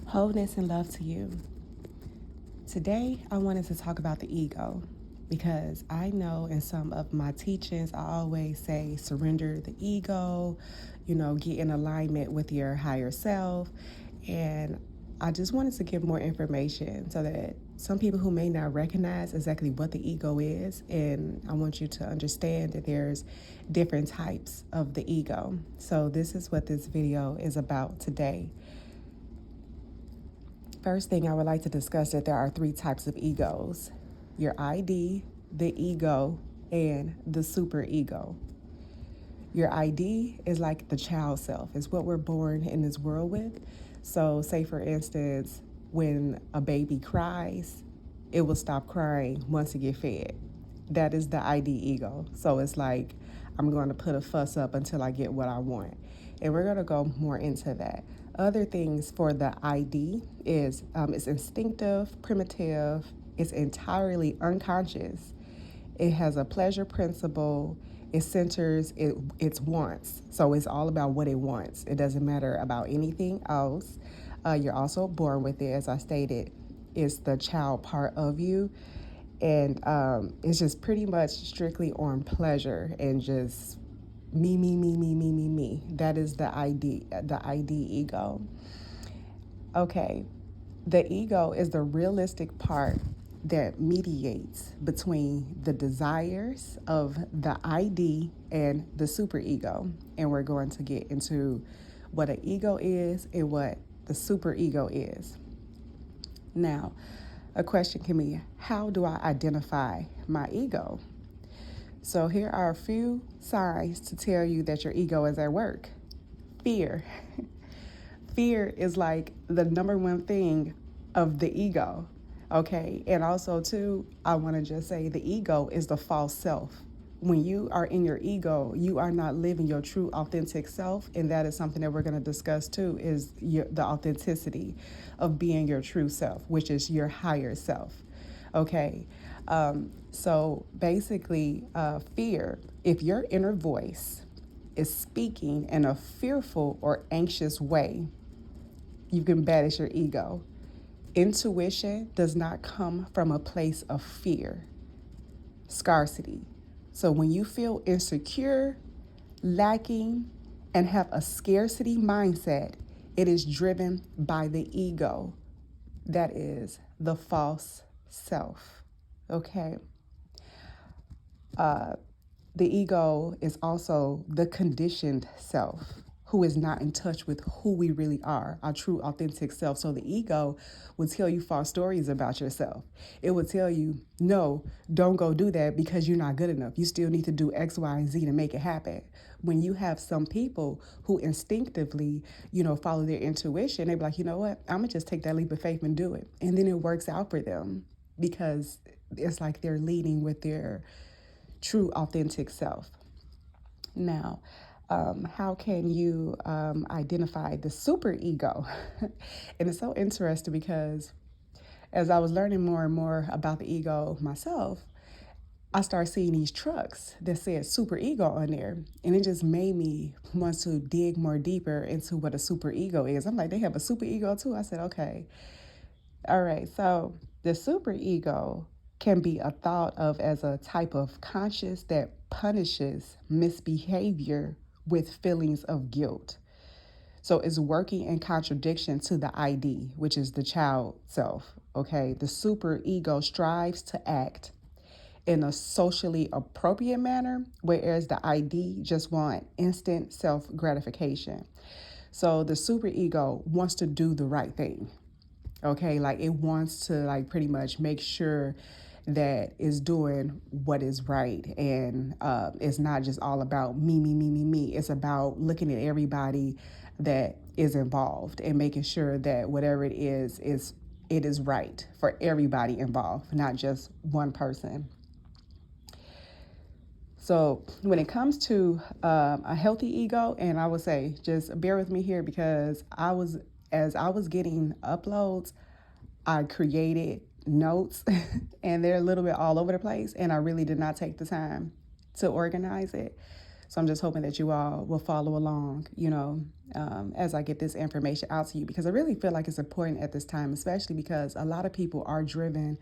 Wholeness and love to you. Today, I wanted to talk about the ego because I know in some of my teachings, I always say surrender the ego, get in alignment with your higher self. And I just wanted to give more information so that some people who may not recognize exactly what the ego is, and I want you to understand that there's different types of the ego. So, this is what this video is about today. First thing I would like to discuss that there are three types of egos: your ID, the ego, and the super ego. Your ID is like the child self, it's what we're born in this world with. So, say for instance, when a baby cries, it will stop crying once it gets fed. That is the ID ego. So, it's like, I'm going to put a fuss up until I get what I want. And we're going to go more into that. Other things for the ID is it's instinctive, primitive, it's entirely unconscious. It has a pleasure principle. It centers its wants. So it's all about what it wants. It doesn't matter about anything else. You're also born with it, as I stated. It's the child part of you. And it's just pretty much strictly on pleasure and just me. That is the ID ego. Okay, the ego is the realistic part that mediates between the desires of the ID and the superego. And we're going to get into what an ego is and what the superego is. Now, a question can be, how do I identify my ego? So here are a few signs to tell you that your ego is at work. Fear. Fear is like the number one thing of the ego. Okay, and also too, I want to just say the ego is the false self. When you are in your ego, you are not living your true authentic self, and that is something that we're going to discuss too, is the authenticity of being your true self, which is your higher self. Okay, so basically, fear, if your inner voice is speaking in a fearful or anxious way, you can banish your ego. Intuition does not come from a place of fear, scarcity. So when you feel insecure, lacking, and have a scarcity mindset, it is driven by the ego. That is the false self. Okay. The ego is also the conditioned self, who is not in touch with who we really are, our true authentic self. So the ego will tell you false stories about yourself. It will tell you, no, don't go do that because you're not good enough. You still need to do X, Y, and Z to make it happen. When you have some people who instinctively, follow their intuition, they be like, you know what, I'm gonna just take that leap of faith and do it. And then it works out for them because it's like they're leading with their true authentic self. Now, how can you identify the super ego? And it's so interesting because as I was learning more and more about the ego myself, I started seeing these trucks that said super ego on there. And it just made me want to dig more deeper into what a super ego is. I'm like, they have a super ego too? I said, okay. All right. So the super ego can be a thought of as a type of conscious that punishes misbehavior with feelings of guilt. So it's working in contradiction to the ID, which is the child self. Okay, the super ego strives to act in a socially appropriate manner, whereas the ID just want instant self gratification. So the super ego wants to do the right thing. Okay, like it wants to like pretty much make sure that it's doing what is right, and it's not just all about me. It's about looking at everybody that is involved and making sure that whatever it is right for everybody involved, not just one person. So when it comes to a healthy ego, and I would say just bear with me here because as I was getting uploads, I created notes and they're a little bit all over the place, and I really did not take the time to organize it. So I'm just hoping that you all will follow along, as I get this information out to you, because I really feel like it's important at this time, especially because a lot of people are driven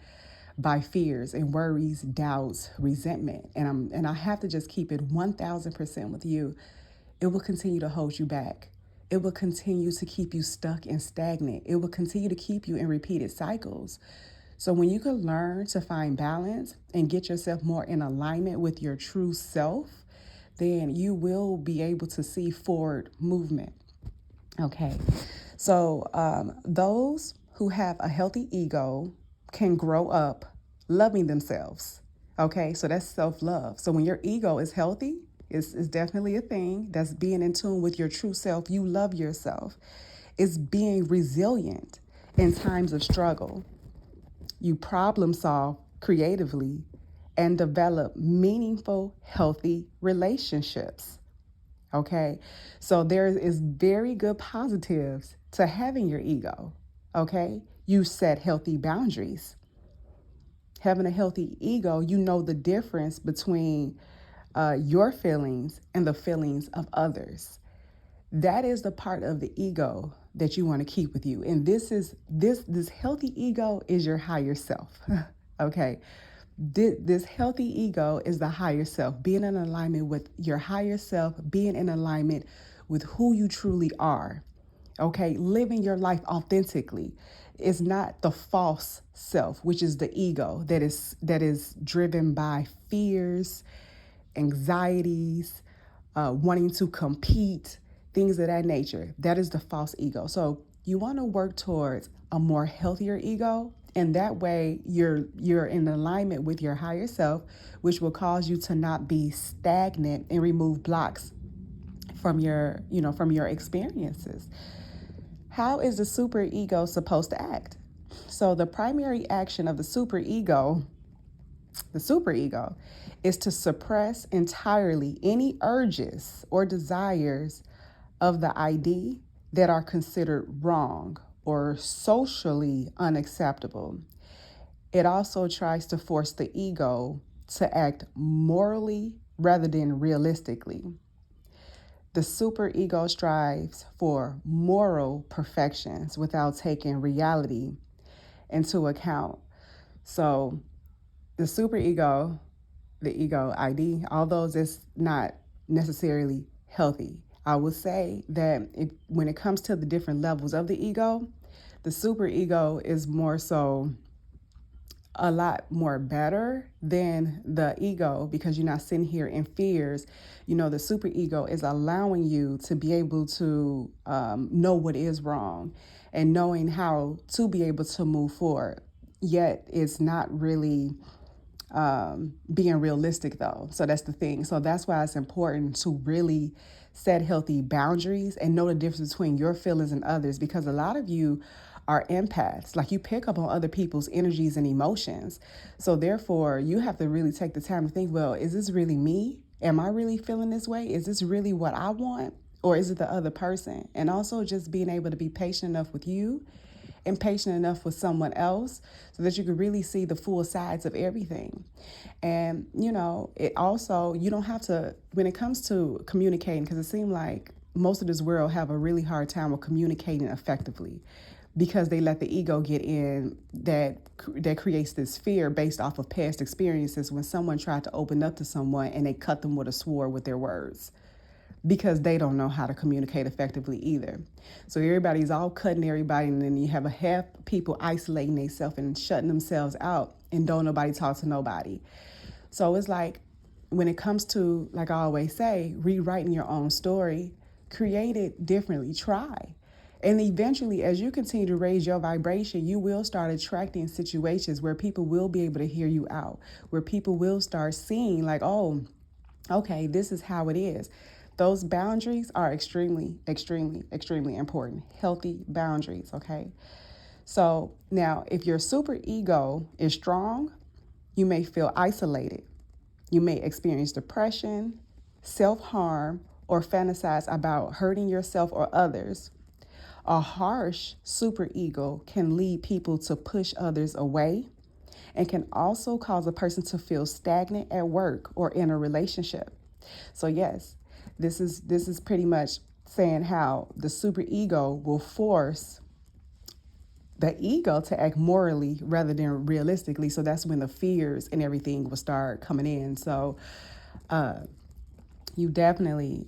by fears and worries, doubts, resentment. And I have to just keep it 1000% with you. It will continue to hold you back. It will continue to keep you stuck and stagnant. It will continue to keep you in repeated cycles. So when you can learn to find balance and get yourself more in alignment with your true self, then you will be able to see forward movement. Okay. So those who have a healthy ego can grow up loving themselves. Okay. So that's self-love. So when your ego is healthy, it's definitely a thing. That's being in tune with your true self. You love yourself. It's being resilient in times of struggle. You problem solve creatively and develop meaningful, healthy relationships. Okay, so there is very good positives to having your ego. Okay, you set healthy boundaries. Having a healthy ego, you know the difference between your feelings and the feelings of others. That is the part of the ego that you want to keep with you. And this healthy ego is your higher self. Okay. This healthy ego is the higher self, being in alignment with your higher self, being in alignment with who you truly are. Okay, living your life authentically is not the false self, which is the ego that is driven by fears, anxieties, wanting to compete, things of that nature. That is the false ego. So you want to work towards a more healthier ego, and that way you're in alignment with your higher self, which will cause you to not be stagnant and remove blocks from your experiences. How is the superego supposed to act? So the primary action of the superego is to suppress entirely any urges or desires of the ID that are considered wrong or socially unacceptable. It also tries to force the ego to act morally rather than realistically. The superego strives for moral perfections without taking reality into account. So the superego, the ego ID, all those is not necessarily healthy. I would say that when it comes to the different levels of the ego, the superego is more so a lot more better than the ego, because you're not sitting here in fears. The superego is allowing you to be able to know what is wrong and knowing how to be able to move forward. Yet it's not really being realistic though. So that's the thing. So that's why it's important to really set healthy boundaries and know the difference between your feelings and others, because a lot of you are empaths. Like, you pick up on other people's energies and emotions. So therefore you have to really take the time to think, well, is this really me? Am I really feeling this way? Is this really what I want? Or is it the other person? And also just being able to be patient enough with you and patient enough with someone else so that you can really see the full sides of everything. And, it also, you don't have to, when it comes to communicating, because it seems like most of this world have a really hard time with communicating effectively, because they let the ego get in, that creates this fear based off of past experiences when someone tried to open up to someone and they cut them with a sword with their words, because they don't know how to communicate effectively either. So everybody's all cutting everybody, and then you have a half people isolating themselves and shutting themselves out, and don't nobody talk to nobody. So it's like, when it comes to, like I always say, rewriting your own story, create it differently, try. And eventually, as you continue to raise your vibration, you will start attracting situations where people will be able to hear you out, where people will start seeing like, oh, okay, this is how it is. Those boundaries are extremely, extremely, extremely important. Healthy boundaries, okay? So now, if your super ego is strong, you may feel isolated. You may experience depression, self-harm, or fantasize about hurting yourself or others. A harsh superego can lead people to push others away, and can also cause a person to feel stagnant at work or in a relationship. So yes, this is pretty much saying how the superego will force the ego to act morally rather than realistically. So that's when the fears and everything will start coming in. So you definitely,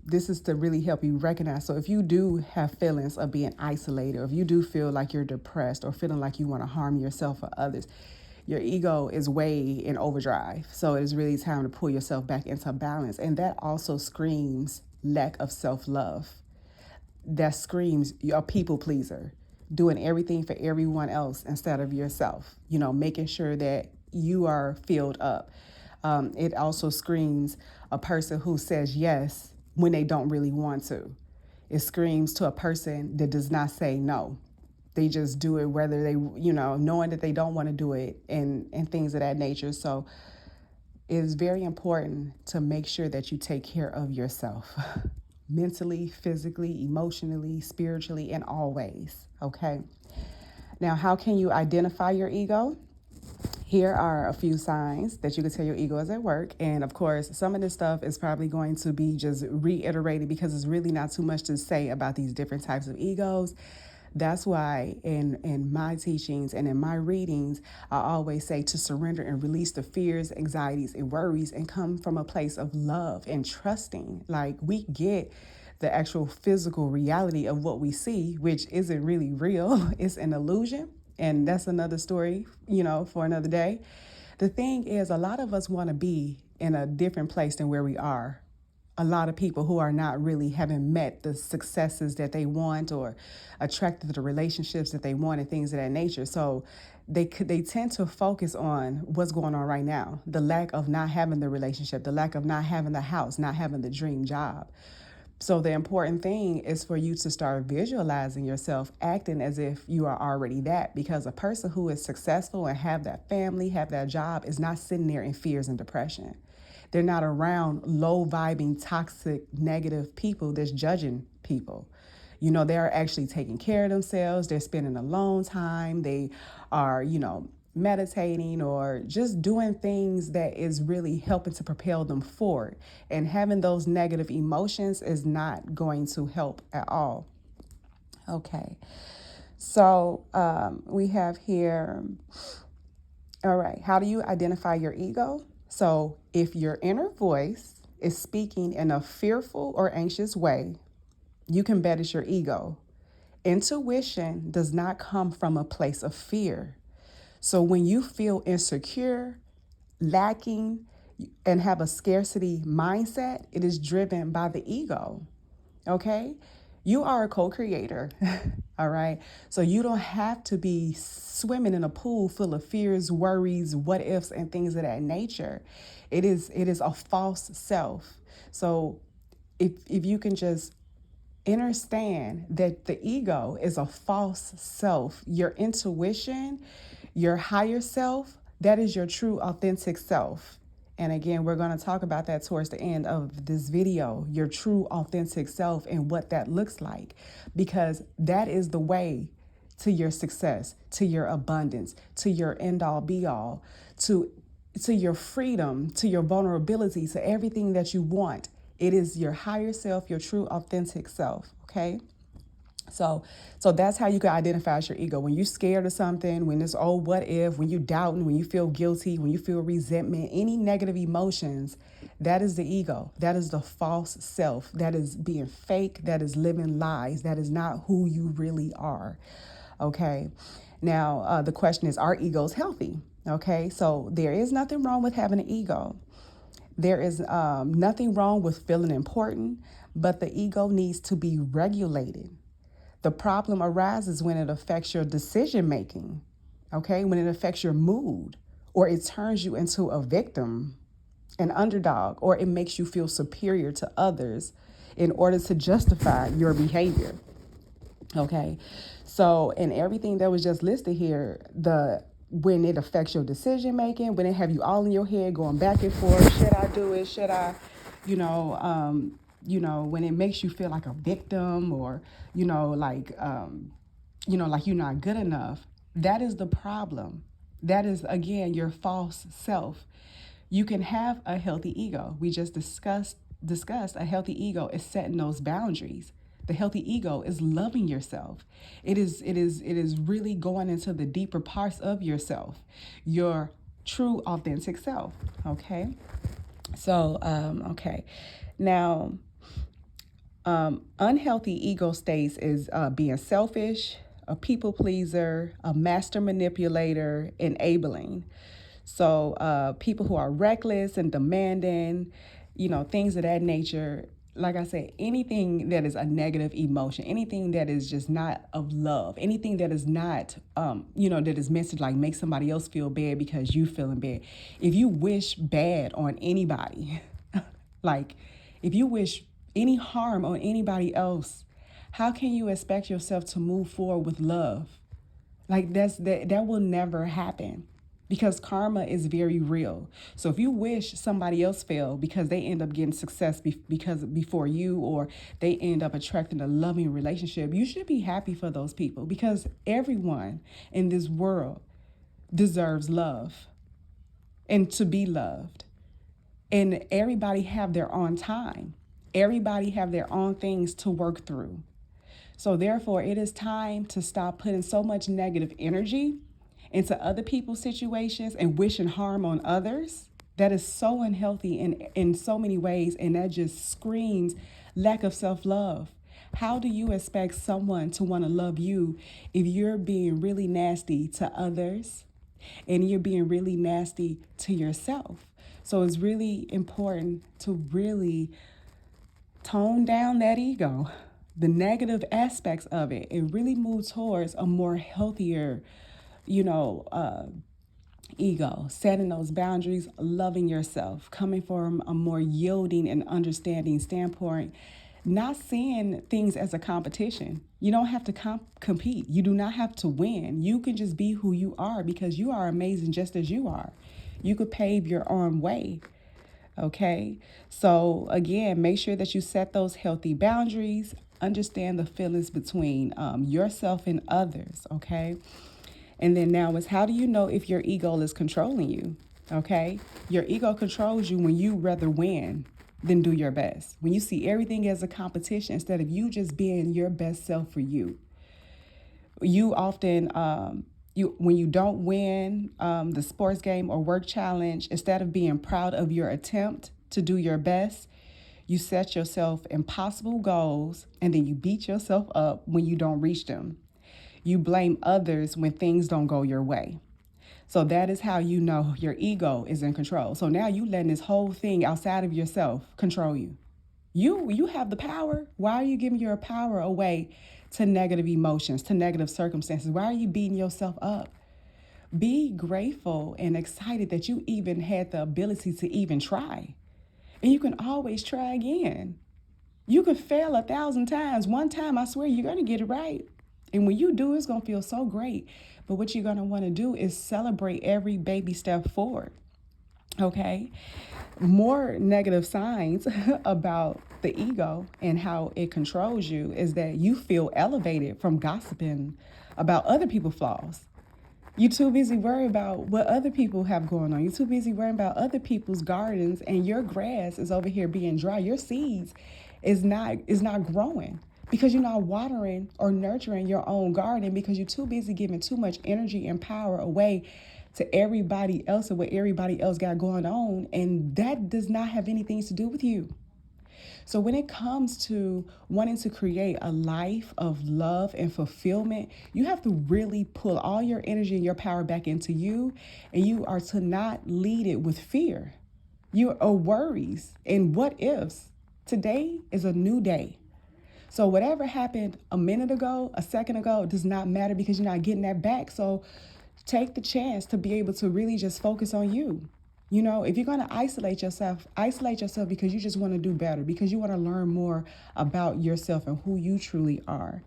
this is to really help you recognize. So if you do have feelings of being isolated, or if you do feel like you're depressed or feeling like you want to harm yourself or others, your ego is way in overdrive. So it's really time to pull yourself back into balance. And that also screams lack of self-love. That screams you're a people pleaser, doing everything for everyone else instead of yourself, making sure that you are filled up. It also screams a person who says yes when they don't really want to. It screams to a person that does not say no. They just do it whether they, knowing that they don't want to do it, and things of that nature. So it's very important to make sure that you take care of yourself mentally, physically, emotionally, spiritually, in all ways. Okay. Now, how can you identify your ego? Here are a few signs that you can tell your ego is at work. And of course, some of this stuff is probably going to be just reiterated because it's really not too much to say about these different types of egos. That's why in my teachings and in my readings, I always say to surrender and release the fears, anxieties, and worries, and come from a place of love and trusting. Like, we get the actual physical reality of what we see, which isn't really real. It's an illusion. And that's another story, for another day. The thing is, a lot of us want to be in a different place than where we are. A lot of people who are not really haven't met the successes that they want or attracted to the relationships that they want and things of that nature. So they tend to focus on what's going on right now, the lack of not having the relationship, the lack of not having the house, not having the dream job. So the important thing is for you to start visualizing yourself acting as if you are already that, because a person who is successful and have that family, have that job, is not sitting there in fears and depression. They're not around low vibing, toxic, negative people that's judging people. They are actually taking care of themselves. They're spending alone time. They are, meditating or just doing things that is really helping to propel them forward. And having those negative emotions is not going to help at all. Okay. So we have here, all right, how do you identify your ego? So if your inner voice is speaking in a fearful or anxious way, you can bet it's your ego. Intuition does not come from a place of fear. So when you feel insecure, lacking, and have a scarcity mindset, it is driven by the ego. Okay? You are a co-creator. All right? So you don't have to be swimming in a pool full of fears, worries, what ifs, and things of that nature. It is a false self. So if you can just understand that the ego is a false self, your intuition, your higher self, that is your true authentic self. And again, we're going to talk about that towards the end of this video, your true authentic self and what that looks like, because that is the way to your success, to your abundance, to your end all be all, to your freedom, to your vulnerability, to everything that you want. It is your higher self, your true authentic self. Okay. So that's how you can identify your ego. When you're scared of something, when it's, oh, what if, when you doubting, when you feel guilty, when you feel resentment, any negative emotions, that is the ego. That is the false self. That is being fake. That is living lies. That is not who you really are. Okay. Now, the question is, are egos healthy? Okay. So there is nothing wrong with having an ego. There is nothing wrong with feeling important, but the ego needs to be regulated. The problem arises when it affects your decision making, okay? When it affects your mood, or it turns you into a victim, an underdog, or it makes you feel superior to others in order to justify your behavior, okay? So in everything that was just listed here, when it affects your decision making, when it have you all in your head going back and forth, should I do it? Should I, when it makes you feel like a victim, or, like you're not good enough, that is the problem. That is, again, your false self. You can have a healthy ego. We just discussed discussed, a healthy ego is setting those boundaries. The healthy ego is loving yourself. It is really going into the deeper parts of yourself, your true authentic self. Okay. So, okay. Now, unhealthy ego states is being selfish, a people pleaser, a master manipulator, enabling. So people who are reckless and demanding, things of that nature. Like I said, anything that is a negative emotion, anything that is just not of love, anything that is not, that is meant to like make somebody else feel bad because you feeling bad. If you wish bad on anybody, like if you wish any harm on anybody else, how can you expect yourself to move forward with love? Like that will never happen because karma is very real. So if you wish somebody else failed because they end up getting success because before you, or they end up attracting a loving relationship, you should be happy for those people because everyone in this world deserves love and to be loved. And everybody have their own time. Everybody have their own things to work through. So therefore, it is time to stop putting so much negative energy into other people's situations and wishing harm on others. That is so unhealthy in so many ways, and that just screams lack of self-love. How do you expect someone to want to love you if you're being really nasty to others and you're being really nasty to yourself? So it's really important to really tone down that ego, the negative aspects of it, and really move towards a more healthier, ego, setting those boundaries, loving yourself, coming from a more yielding and understanding standpoint, not seeing things as a competition. You don't have to compete. You do not have to win. You can just be who you are because you are amazing just as you are. You could pave your own way. Okay, so again, make sure that you set those healthy boundaries, understand the feelings between yourself and others. Okay, and then now is, how do you know if your ego is controlling you? Okay, your ego controls you when you rather win than do your best, when you see everything as a competition instead of you just being your best self for you. You often when you don't win the sports game or work challenge, instead of being proud of your attempt to do your best, you set yourself impossible goals and then you beat yourself up when you don't reach them. You blame others when things don't go your way. So that is how you know your ego is in control. So now you letting this whole thing outside of yourself control you. You have the power. Why are you giving your power away to negative emotions, to negative circumstances? Why are you beating yourself up? Be grateful and excited that you even had the ability to even try. And you can always try again. You can fail 1,000 times. One time, I swear, you're going to get it right. And when you do, it's going to feel so great. But what you're going to want to do is celebrate every baby step forward. Okay? More negative signs about the ego and how it controls you is that you feel elevated from gossiping about other people's flaws. You're too busy worrying about what other people have going on. You're too busy worrying about other people's gardens, and your grass is over here being dry. Your seeds is not growing because you're not watering or nurturing your own garden because you're too busy giving too much energy and power away to everybody else and what everybody else got going on, and that does not have anything to do with you. So when it comes to wanting to create a life of love and fulfillment, you have to really pull all your energy and your power back into you, and you are to not lead it with fear, or worries and what ifs. Today is a new day. So whatever happened a minute ago, a second ago, does not matter because you're not getting that back. So take the chance to be able to really just focus on you. If you're going to isolate yourself because you just want to do better, because you want to learn more about yourself and who you truly are.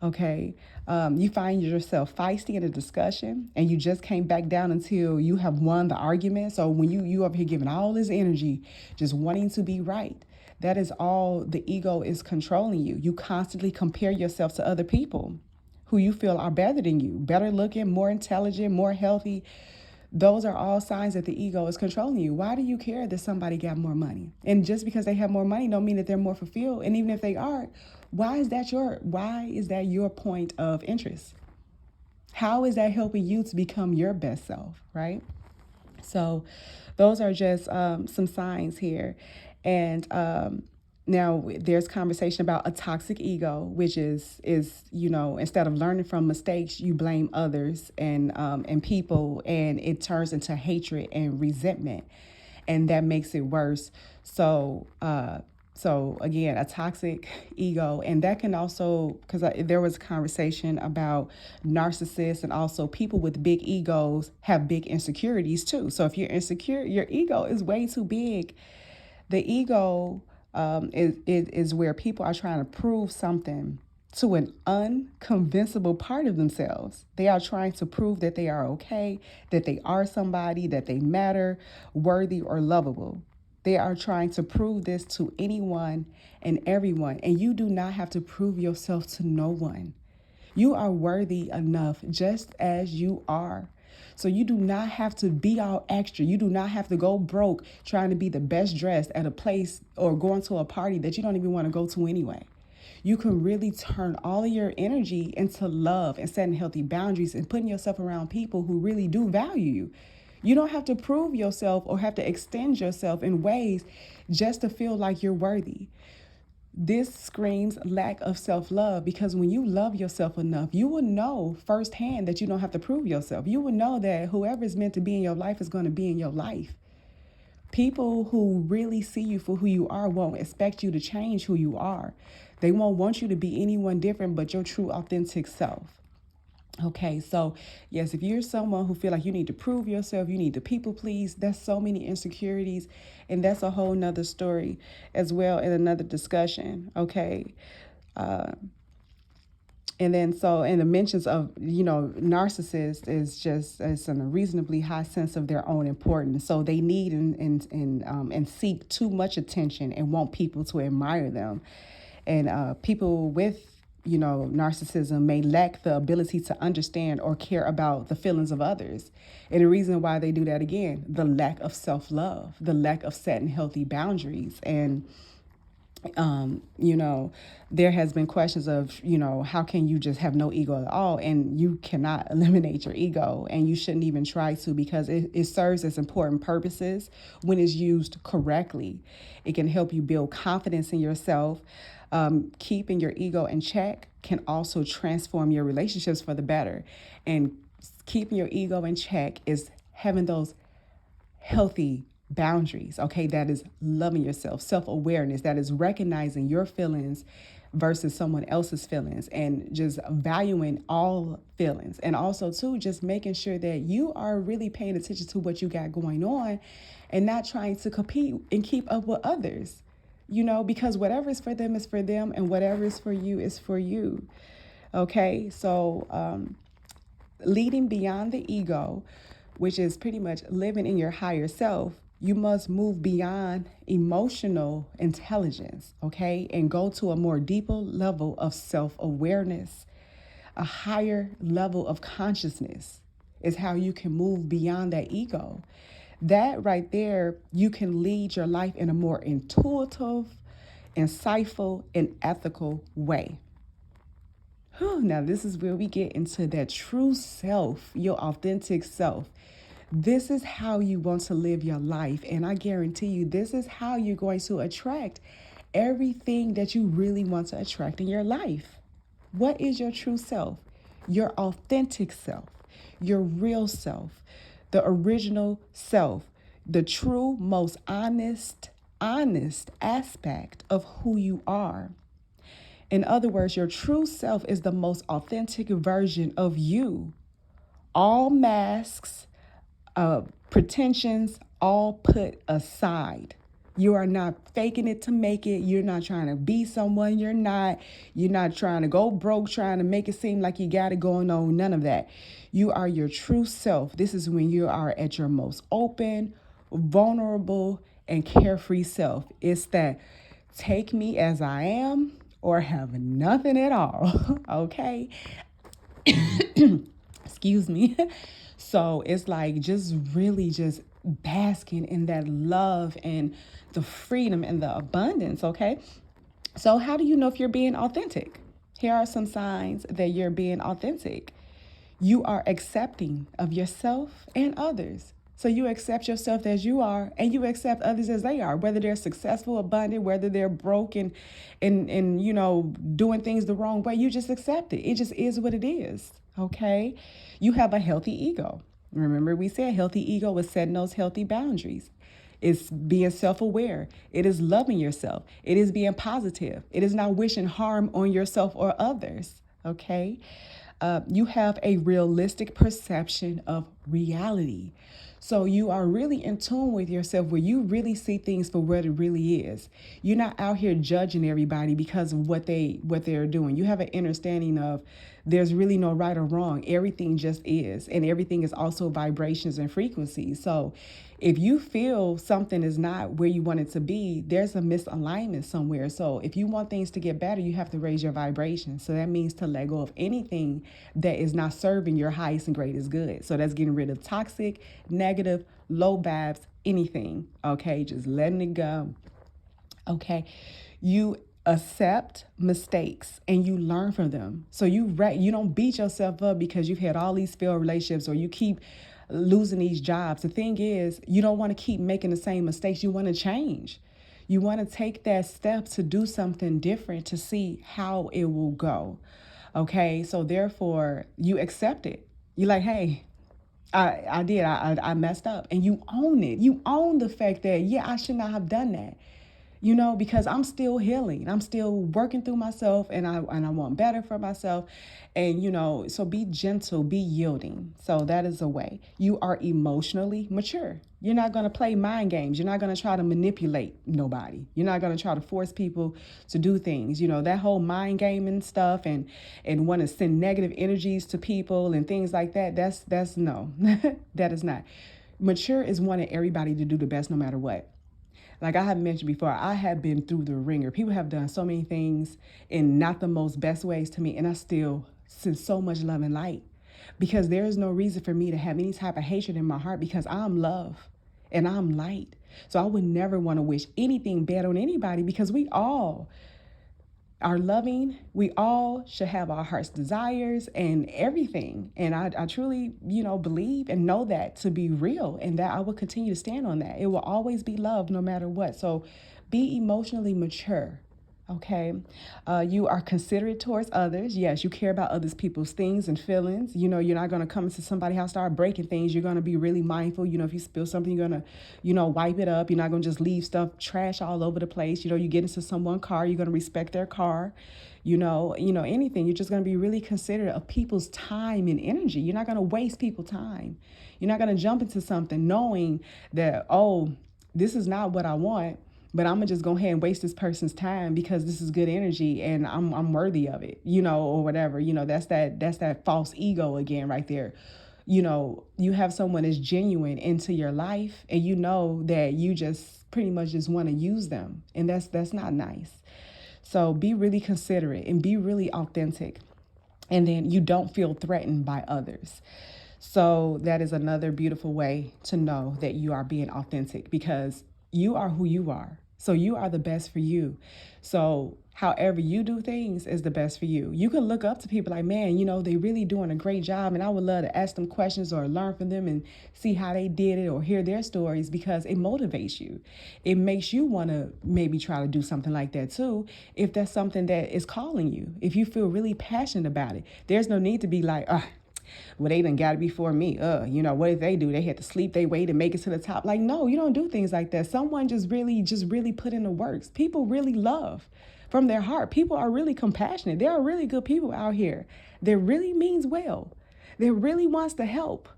Okay. You find yourself feisty in a discussion and you just can't back down until you have won the argument. So when you up here giving all this energy, just wanting to be right, that is all the ego is controlling you. You constantly compare yourself to other people who you feel are better than you, better looking, more intelligent, more healthy. Those are all signs that the ego is controlling you. Why do you care that somebody got more money? And just because they have more money don't mean that they're more fulfilled. And even if they aren't, why is that your point of interest? How is that helping you to become your best self, right? So those are just some signs here. And now there's conversation about a toxic ego, which is instead of learning from mistakes, you blame others and people, and it turns into hatred and resentment, and that makes it worse. So again, a toxic ego, and that can also, because there was a conversation about narcissists and also people with big egos have big insecurities too. So if you're insecure, your ego is way too big. The ego is where people are trying to prove something to an unconvincible part of themselves. They are trying to prove that they are okay, that they are somebody, that they matter, worthy, or lovable. They are trying to prove this to anyone and everyone, and you do not have to prove yourself to no one. You are worthy enough just as you are. So you do not have to be all extra. You do not have to go broke trying to be the best dressed at a place or going to a party that you don't even want to go to anyway. You can really turn all of your energy into love and setting healthy boundaries and putting yourself around people who really do value you. You don't have to prove yourself or have to extend yourself in ways just to feel like you're worthy. This screams lack of self-love, because when you love yourself enough, you will know firsthand that you don't have to prove yourself. You will know that whoever is meant to be in your life is going to be in your life. People who really see you for who you are won't expect you to change who you are. They won't want you to be anyone different but your true authentic self. Okay, so yes, if you're someone who feel like you need to prove yourself, you need to people please, that's so many insecurities, and that's a whole nother story as well in another discussion. Okay. And then so in the mentions of, narcissists is just it's an unreasonably high sense of their own importance. So they need and seek too much attention and want people to admire them. And people with narcissism may lack the ability to understand or care about the feelings of others. And the reason why they do that, again, the lack of self-love, the lack of setting healthy boundaries. And there has been questions of, how can you just have no ego at all? And you cannot eliminate your ego, and you shouldn't even try to, because it serves as important purposes when it's used correctly. It can help you build confidence in yourself. Keeping your ego in check can also transform your relationships for the better. And keeping your ego in check is having those healthy boundaries, okay? That is loving yourself, self-awareness, that is recognizing your feelings versus someone else's feelings, and just valuing all feelings. And also too, just making sure that you are really paying attention to what you got going on and not trying to compete and keep up with others, because whatever is for them is for them, and whatever is for you is for you. Okay, so leading beyond the ego, which is pretty much living in your higher self, you must move beyond emotional intelligence, okay, and go to a more deeper level of self-awareness. A higher level of consciousness is how you can move beyond that ego. That right there, you can lead your life in a more intuitive, insightful, and ethical way. Now, this is where we get into that true self, your authentic self. This is how you want to live your life. And I guarantee you, this is how you're going to attract everything that you really want to attract in your life. What is your true self? Your authentic self, your real self, the original self, the true, most honest aspect of who you are. In other words, your true self is the most authentic version of you. All masks, pretensions, all put aside. You are not faking it to make it. You're not trying to be someone you're not. You're not trying to go broke, trying to make it seem like you got it going on. None of that. You are your true self. This is when you are at your most open, vulnerable, and carefree self. It's that take me as I am or have nothing at all. Okay? Excuse me. So it's like just really just basking in that love and the freedom and the abundance, okay? So how do you know if you're being authentic? Here are some signs that you're being authentic. You are accepting of yourself and others. So you accept yourself as you are, and you accept others as they are, whether they're successful, abundant, whether they're broken and doing things the wrong way. You just accept it. It just is what it is. Okay? You have a healthy ego. Remember, we said healthy ego is setting those healthy boundaries. It's being self-aware. It is loving yourself. It is being positive. It is not wishing harm on yourself or others. Okay? You have a realistic perception of reality. So you are really in tune with yourself where you really see things for what it really is. You're not out here judging everybody because of what they're doing. You have an understanding of there's really no right or wrong. Everything just is. And everything is also vibrations and frequencies. So if you feel something is not where you want it to be, there's a misalignment somewhere. So if you want things to get better, you have to raise your vibration. So that means to let go of anything that is not serving your highest and greatest good. So that's getting rid of toxic, negative, low vibes, anything. Okay, just letting it go. Okay, you accept mistakes and you learn from them. So you don't beat yourself up because you've had all these failed relationships or you keep losing these jobs. The thing is, you don't want to keep making the same mistakes. You want to change. You want to take that step to do something different to see how it will go. Okay, so therefore you accept it. You're like, hey, I messed up, and you own it. You own the fact that, yeah, I should not have done that. Because I'm still healing. I'm still working through myself, and I want better for myself. And, so be gentle, be yielding. So that is a way. You are emotionally mature. You're not going to play mind games. You're not going to try to manipulate nobody. You're not going to try to force people to do things. That whole mind gaming stuff and want to send negative energies to people and things like that. That's no, that is not. Mature is wanting everybody to do the best no matter what. Like I have mentioned before, I have been through the ringer. People have done so many things in not the most best ways to me, and I still send so much love and light because there is no reason for me to have any type of hatred in my heart because I'm love and I'm light. So I would never want to wish anything bad on anybody because we all are loving. We all should have our heart's desires and everything. And I truly, believe and know that to be real and that I will continue to stand on that. It will always be love no matter what. So be emotionally mature. Okay. You are considerate towards others. Yes, you care about others people's things and feelings. You're not going to come into somebody's house, start breaking things. You're going to be really mindful. If you spill something, you're going to, wipe it up. You're not going to just leave stuff, trash all over the place. You get into someone's car, you're going to respect their car. Anything. You're just going to be really considerate of people's time and energy. You're not going to waste people's time. You're not going to jump into something knowing that, oh, this is not what I want. But I'm gonna just go ahead and waste this person's time because this is good energy and I'm worthy of it, or whatever. That's that false ego again right there. You have someone that's genuine into your life and that you just pretty much just want to use them. And that's not nice. So be really considerate and be really authentic. And then you don't feel threatened by others. So that is another beautiful way to know that you are being authentic because you are who you are. So you are the best for you. So however you do things is the best for you. You can look up to people like, man, they really doing a great job. And I would love to ask them questions or learn from them and see how they did it or hear their stories because it motivates you. It makes you want to maybe try to do something like that too. If that's something that is calling you, if you feel really passionate about it, there's no need to be like, well, they done got it before me. What did they do? They had to sleep their way to make it to the top. Like, no, you don't do things like that. Someone just really put in the works. People really love from their heart. People are really compassionate. There are really good people out here that really means well. That really wants to help.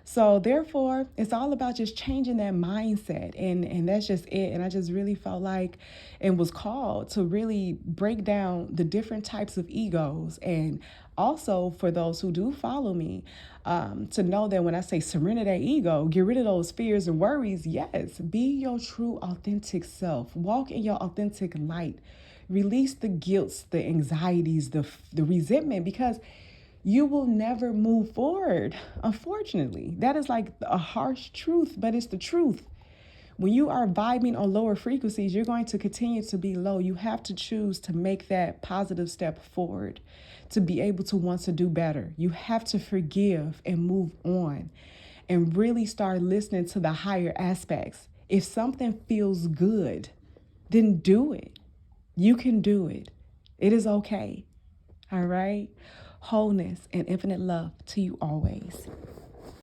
So therefore it's all about just changing that mindset and that's just it. And I just really felt like and was called to really break down the different types of egos and also for those who do follow me to know that when I say surrender that ego, get rid of those fears and worries. Yes, be your true authentic self, walk in your authentic light, release the guilt, the anxieties, the resentment, because you will never move forward. Unfortunately, that is like a harsh truth, but it's the truth. When you are vibing on lower frequencies, you're going to continue to be low. You have to choose to make that positive step forward to be able to want to do better. You have to forgive and move on and really start listening to the higher aspects. If something feels good, then do it. You can do it. It is okay. All right? Wholeness and infinite love to you always.